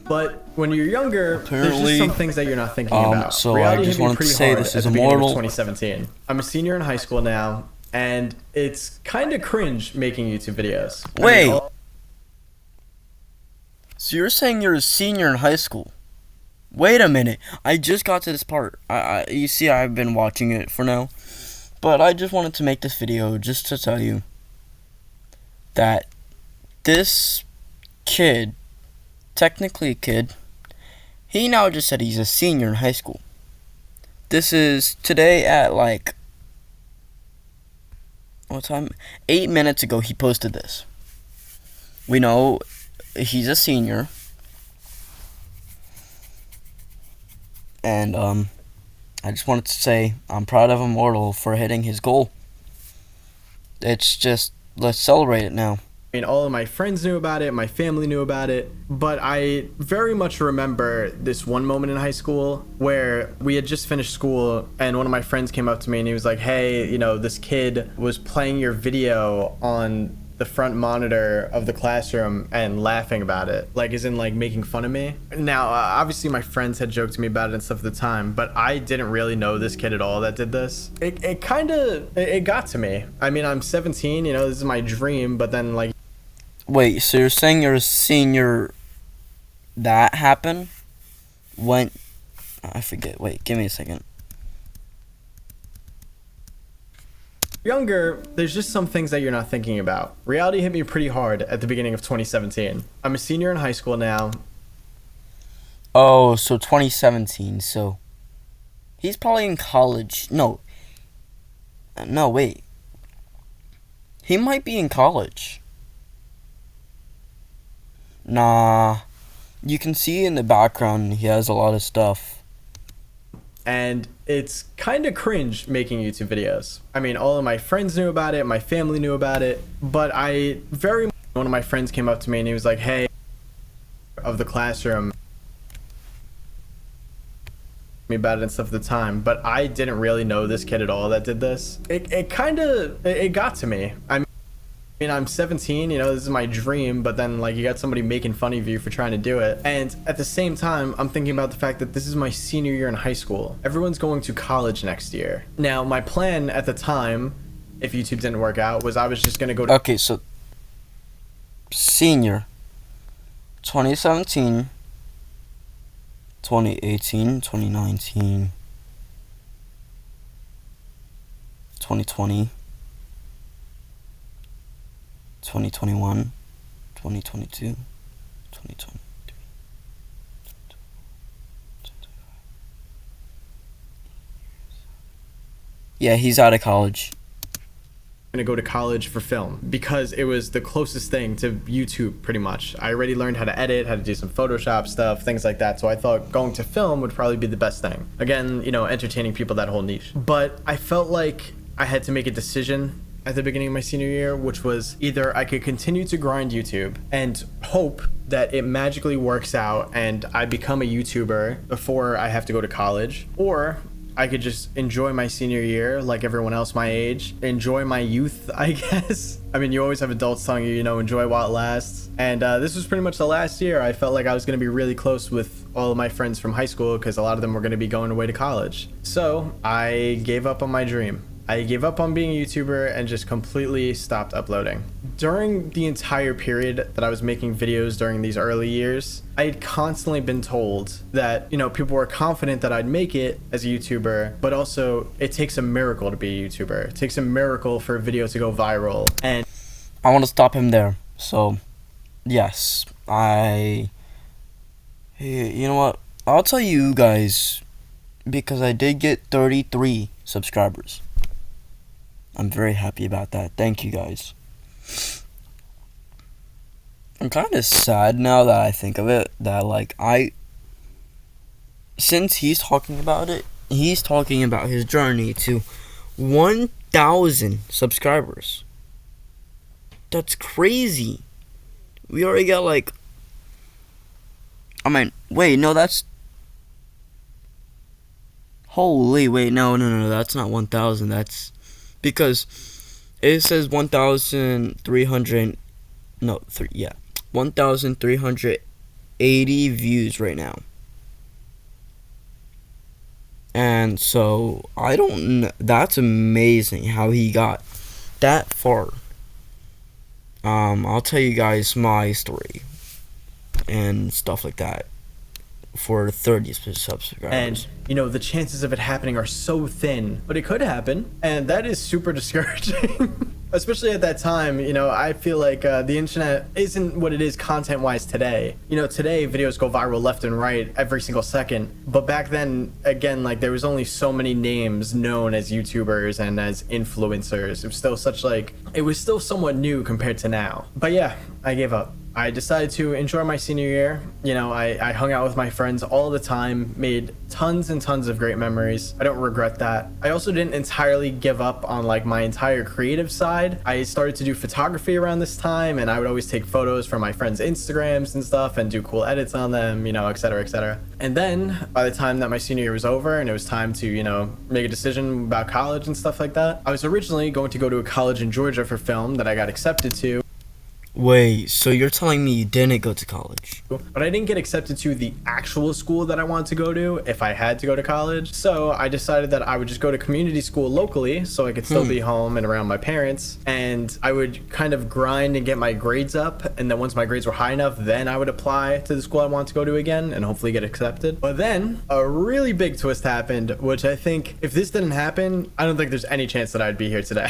But when you're younger, there's just some things that you're not thinking about. So Reality I just hit me wanted to pretty say hard this at is the beginning of immortal. 2017. I'm a senior in high school now, and it's kind of cringe making YouTube videos. Wait. So you're saying you're a senior in high school? Wait a minute. I just got to this part. You see, I've been watching it for now. But I just wanted to make this video just to tell you that this kid, technically a kid, he now just said he's a senior in high school. This is today at like, what time? 8 minutes ago he posted this. We know he's a senior. And I just wanted to say I'm proud of Immortal for hitting his goal. It's just, let's celebrate it now. I mean, all of my friends knew about it, my family knew about it, but I very much remember this one moment in high school where we had just finished school and one of my friends came up to me and he was like, hey, you know, this kid was playing your video on the front monitor of the classroom and laughing about it, like as in like making fun of me. Now, obviously my friends had joked to me about it and stuff at the time, but I didn't really know this kid at all that did this. It got to me. I mean, I'm 17, you know, this is my dream, but then like... Wait, so you're saying you're a senior, that happened? When, I forget, wait, give me a second. Younger, there's just some things that you're not thinking about. Reality hit me pretty hard at the beginning of 2017. I'm a senior in high school now. Oh, so 2017, so he's probably in college. No, wait. He might be in college. Nah, you can see in the background he has a lot of stuff. And it's kind of cringe making YouTube videos. I mean, all of my friends knew about it, my family knew about it, but one of my friends came up to me and he was like, hey, of the classroom, me about it and stuff at the time, but I didn't really know this kid at all that did this. It got to me. I mean, I'm 17, you know, this is my dream, but then like you got somebody making fun of you for trying to do it. And at the same time, I'm thinking about the fact that this is my senior year in high school. Everyone's going to college next year. Now, my plan at the time, if YouTube didn't work out, was I was just going to go to... Okay, so senior, 2017, 2018, 2019, 2020, 2021, 2022, 2023. Yeah, he's out of college. Going to go to college for film because it was the closest thing to YouTube pretty much. I already learned how to edit, how to do some Photoshop stuff, things like that. So I thought going to film would probably be the best thing. Again, you know, entertaining people, that whole niche. But I felt like I had to make a decision at the beginning of my senior year, which was either I could continue to grind YouTube and hope that it magically works out and I become a YouTuber before I have to go to college, or I could just enjoy my senior year like everyone else my age, enjoy my youth, I guess. I mean, you always have adults telling you, you know, enjoy while it lasts. And this was pretty much the last year. I felt like I was going to be really close with all of my friends from high school because a lot of them were going to be going away to college. So I gave up on my dream. I gave up on being a YouTuber and just completely stopped uploading. During the entire period that I was making videos during these early years, I had constantly been told that, you know, people were confident that I'd make it as a YouTuber, but also it takes a miracle to be a YouTuber. It takes a miracle for a video to go viral. And I want to stop him there. So, yes, you know what? I'll tell you guys, because I did get 33 subscribers. I'm very happy about that. Thank you guys. I'm kind of sad now that I think of it, that like since he's talking about it, he's talking about his journey to 1,000 subscribers. That's crazy. We already got like, I mean, wait, no, that's, holy, wait, no, that's not 1,000, that's, because it says 1,300, no, 1,300 80 views right now. And so, I don't know. That's amazing how he got that far. I'll tell you guys my story and stuff like that for 30 subscribers. And, you know, the chances of it happening are so thin, but it could happen. And that is super discouraging. Especially at that time, you know, I feel like the internet isn't what it is content-wise today. You know, today videos go viral left and right every single second. But back then, again, like there was only so many names known as YouTubers and as influencers. It was still it was still somewhat new compared to now. But yeah, I gave up. I decided to enjoy my senior year. You know, I hung out with my friends all the time, made tons and tons of great memories. I don't regret that. I also didn't entirely give up on like my entire creative side. I started to do photography around this time, and I would always take photos from my friends' Instagrams and stuff and do cool edits on them, you know, etc., etc. And then by the time that my senior year was over and it was time to, you know, make a decision about college and stuff like that, I was originally going to go to a college in Georgia for film that I got accepted to. Wait, so you're telling me you didn't go to college? But I didn't get accepted to the actual school that I wanted to go to if I had to go to college. So I decided that I would just go to community school locally so I could still be home and around my parents. And I would kind of grind and get my grades up. And then once my grades were high enough, then I would apply to the school I wanted to go to again and hopefully get accepted. But then a really big twist happened, which I think if this didn't happen, I don't think there's any chance that I'd be here today.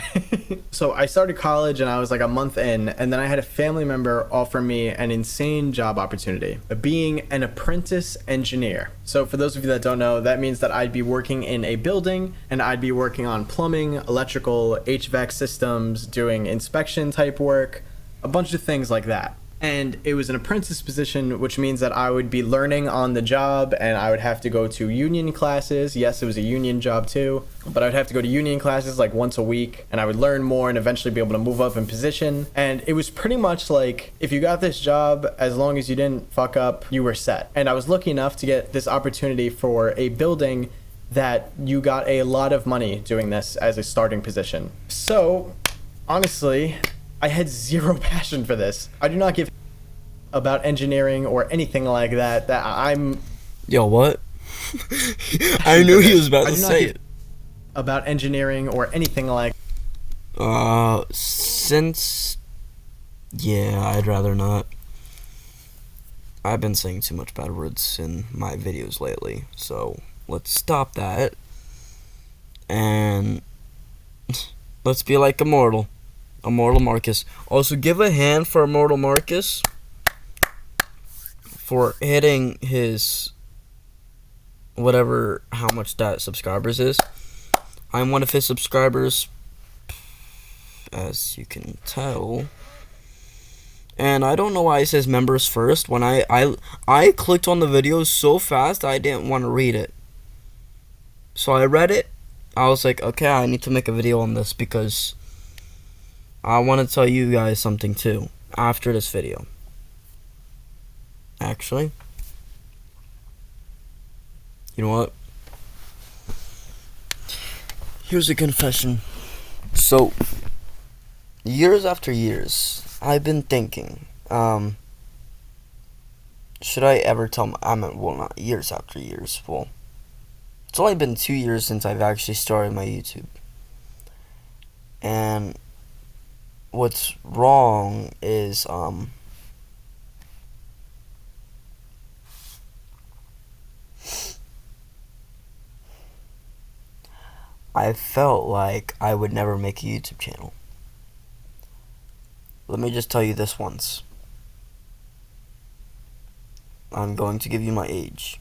So I started college and I was like a month in, and then I had a family member offer me an insane job opportunity, being an apprentice engineer. So for those of you that don't know, that means that I'd be working in a building and I'd be working on plumbing, electrical, HVAC systems, doing inspection type work, a bunch of things like that. And it was an apprentice position, which means that I would be learning on the job and I would have to go to union classes. Yes, it was a union job too, but I'd have to go to union classes like once a week, and I would learn more and eventually be able to move up in position. And it was pretty much like, if you got this job, as long as you didn't fuck up, you were set. And I was lucky enough to get this opportunity for a building that you got a lot of money doing this as a starting position. So honestly, I had zero passion for this. I do not give about engineering or anything like that. Yo, what? I knew he was about to say it. About engineering or anything like. Yeah, I'd rather not. I've been saying too much bad words in my videos lately, so let's stop that. And let's be like emortalmurcus. Also, give a hand for emortalmurcus for hitting his whatever, how much that subscribers is. I'm one of his subscribers, as you can tell. And I don't know why it says members first. When I clicked on the video so fast, I didn't want to read it. So I read it. I was like, okay, I need to make a video on this because I want to tell you guys something too after this video. Actually, you know what? Here's a confession. So, years after years, I've been thinking, should I ever tell well, not years after years, well, it's only been 2 years since I've actually started my YouTube. And what's wrong is, I felt like I would never make a YouTube channel. Let me just tell you this once. I'm going to give you my age.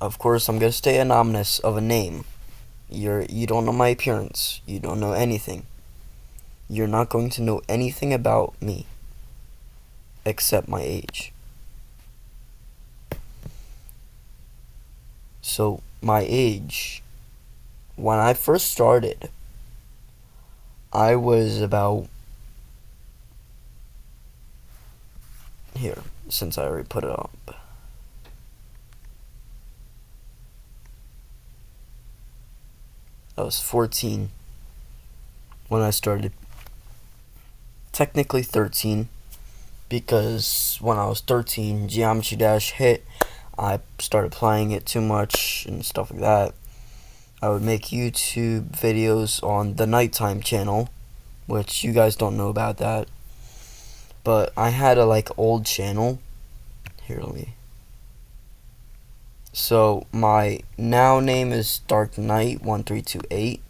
Of course, I'm going to stay anonymous of a name. You don't know my appearance. You don't know anything. You're not going to know anything about me except my age. So, my age, when I first started, I was about, here, since I already put it up. I was 14 when I started. Technically 13, because when I was 13, Geometry Dash hit. I started playing it too much and stuff like that. I would make YouTube videos on the Nighttime channel, which you guys don't know about that. But I had a old channel. Here, let me. So my now name is Dark Knight 1328,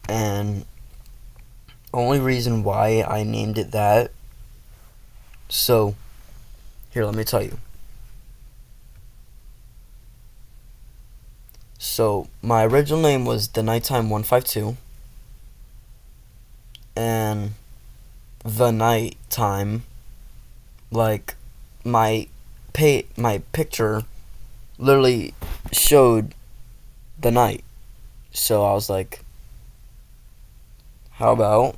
and only reason why I named it that. So here, let me tell you. So my original name was The Nighttime 152, and the nighttime, my picture literally showed the night. So I was like, how about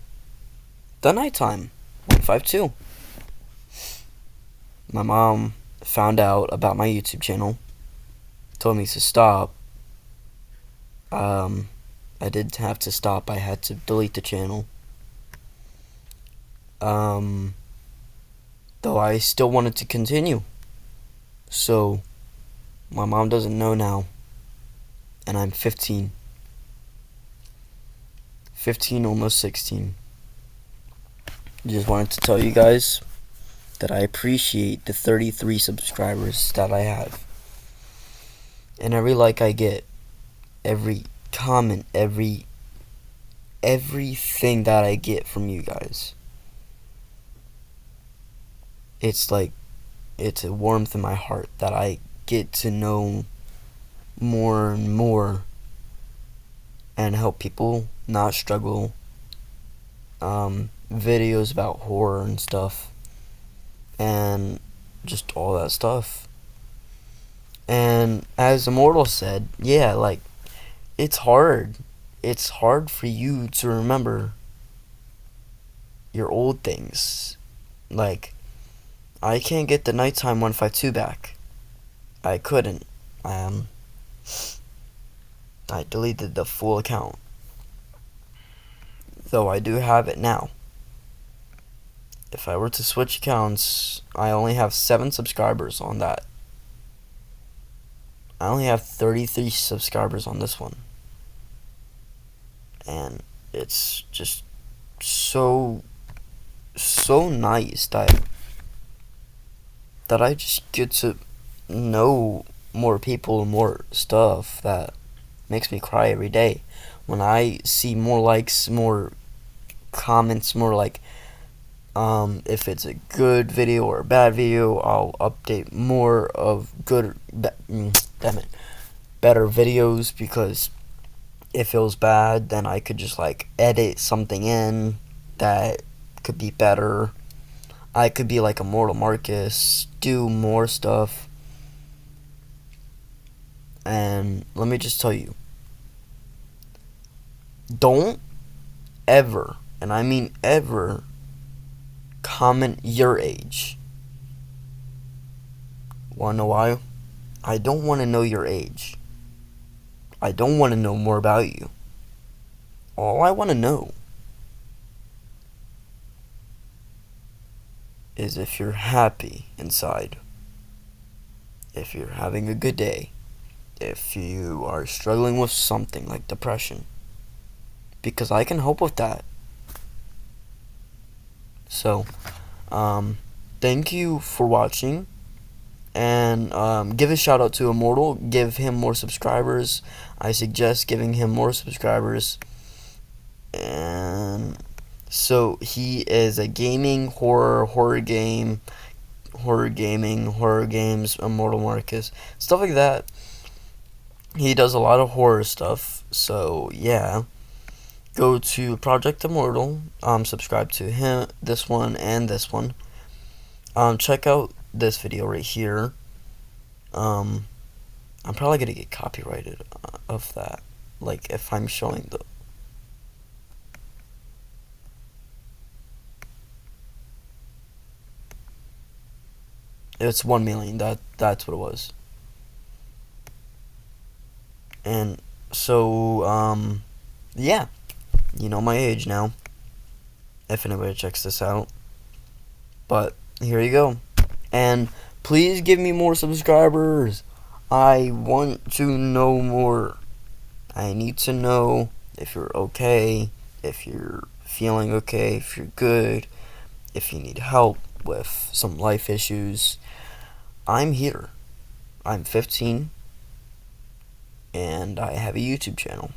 The Nighttime 152? My mom found out about my YouTube channel, told me to stop. I did have to stop. I had to delete the channel. Though I still wanted to continue. So my mom doesn't know now, and I'm 15. 15, almost 16. Just wanted to tell you guys that I appreciate the 33 subscribers that I have. And every like I get, every comment, everything that I get from you guys. It's a warmth in my heart that I get to know more and more and help people not struggle. Videos about horror and stuff, and just all that stuff. And as Immortal said, yeah, it's hard. It's hard for you to remember your old things. I can't get the Nighttime 152 back. I couldn't. I deleted the full account. Though I do have it now. If I were to switch accounts, I only have 7 subscribers on that. I only have 33 subscribers on this one. And it's just so nice that I just get to know more people and more stuff that makes me cry every day. When I see more likes, more comments, more if it's a good video or a bad video, I'll update more of better videos, because if it was bad, then I could just edit something in that could be better. I could be like emortalmurcus, do more stuff. And let me just tell you, don't ever, and I mean ever, comment your age. Wanna know why? I don't want to know your age. I don't want to know more about you. All I want to know is if you're happy inside, if you're having a good day, if you are struggling with something like depression, because I can help with that. So, thank you for watching, and give a shout out to Immortal. Give him more subscribers. I suggest giving him more subscribers. And so he is a gaming horror games, emortalmurcus, stuff like that. He does a lot of horror stuff. So yeah, go to Project Immortal. Subscribe to him, this one and this one. Check out this video right here. I'm probably gonna get copyrighted of that. If I'm showing the. It's 1 million. That's what it was. And so yeah, you know my age now. If anybody checks this out. But here you go. And please give me more subscribers. I want to know more. I need to know if you're okay, if you're feeling okay, if you're good, if you need help with some life issues. I'm here. I'm 15, and I have a YouTube channel.